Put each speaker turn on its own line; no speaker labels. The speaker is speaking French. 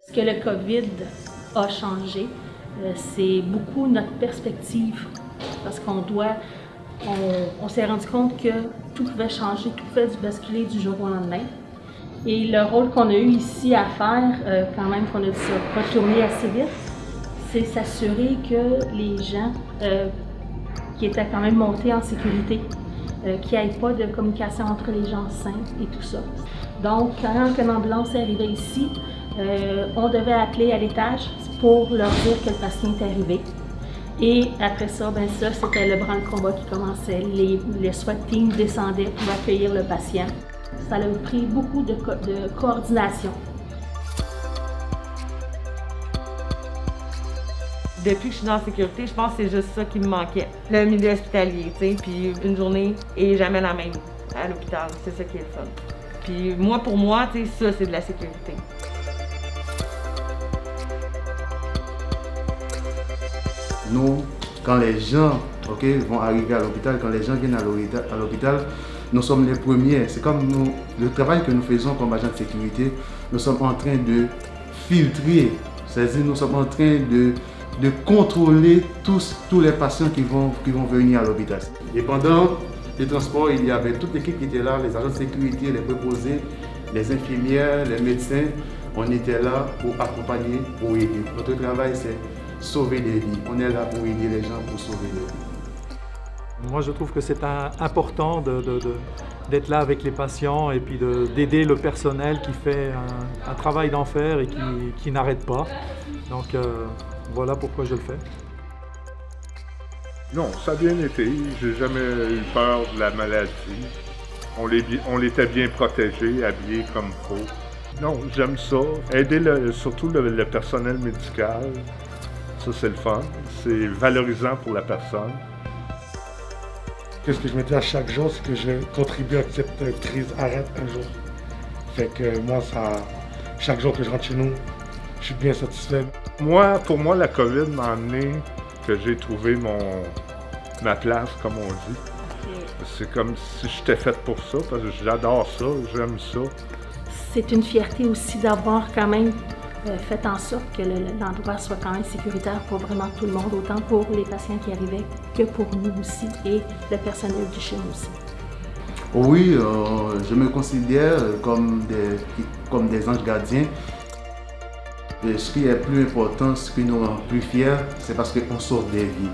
Ce que le COVID a changé, c'est beaucoup notre perspective, parce on s'est rendu compte que tout pouvait changer, tout pouvait basculer du jour au lendemain. Et le rôle qu'on a eu ici à faire, quand même qu'on a dû se retourner assez vite, c'est s'assurer que les gens qui étaient quand même montés en sécurité, qu'il n'y ait pas de communication entre les gens enceintes et tout ça. Donc, quand une ambulance est arrivée ici, on devait appeler à l'étage pour leur dire que le patient était arrivé. Et après ça, c'était le branle-combat qui commençait. Les SWAT teams descendaient pour accueillir le patient. Ça a pris beaucoup de coordination.
Depuis que je suis dans la sécurité, je pense que c'est juste ça qui me manquait. Le milieu hospitalier, tu sais, puis une journée et jamais la même à l'hôpital. C'est ça qui est le fun. Puis moi, pour moi, tu sais, ça, c'est de la sécurité.
Nous, quand les gens vont arriver à l'hôpital, quand les gens viennent à l'hôpital, nous sommes les premiers. C'est comme le travail que nous faisons comme agents de sécurité, nous sommes en train de filtrer, c'est-à-dire nous sommes en train de contrôler tous les patients qui vont venir à l'hôpital. Et pendant le transport, il y avait toute l'équipe qui était là, les agents de sécurité, les préposés, les infirmières, les médecins. On était là pour accompagner, pour aider. Notre travail, c'est sauver des vies. On est là pour aider les gens, pour sauver des vies.
Moi, je trouve que c'est important d'être là avec les patients et puis d'aider le personnel qui fait un travail d'enfer et qui n'arrête pas. Donc, voilà pourquoi je le fais.
Non, ça a bien été. J'ai jamais eu peur de la maladie. On l'était bien protégé, habillé comme il faut. Non, j'aime ça. Aider surtout le personnel médical, ça c'est le fun. C'est valorisant pour la personne.
Ce que je me dis à chaque jour, c'est que je contribue à que cette crise arrête un jour. Fait que moi, chaque jour que je rentre chez nous, je suis bien satisfait.
Pour moi, la COVID m'a amené que j'ai trouvé ma place, comme on dit. Okay. C'est comme si j'étais faite pour ça, parce que j'adore ça, j'aime ça.
C'est une fierté aussi d'avoir quand même fait en sorte que l'endroit soit quand même sécuritaire pour vraiment tout le monde, autant pour les patients qui arrivaient que pour nous aussi et le personnel du CHUM aussi.
Oui, je me considère comme des anges gardiens. Et ce qui est plus important, ce qui nous rend plus fiers, c'est parce qu'on sauve des vies.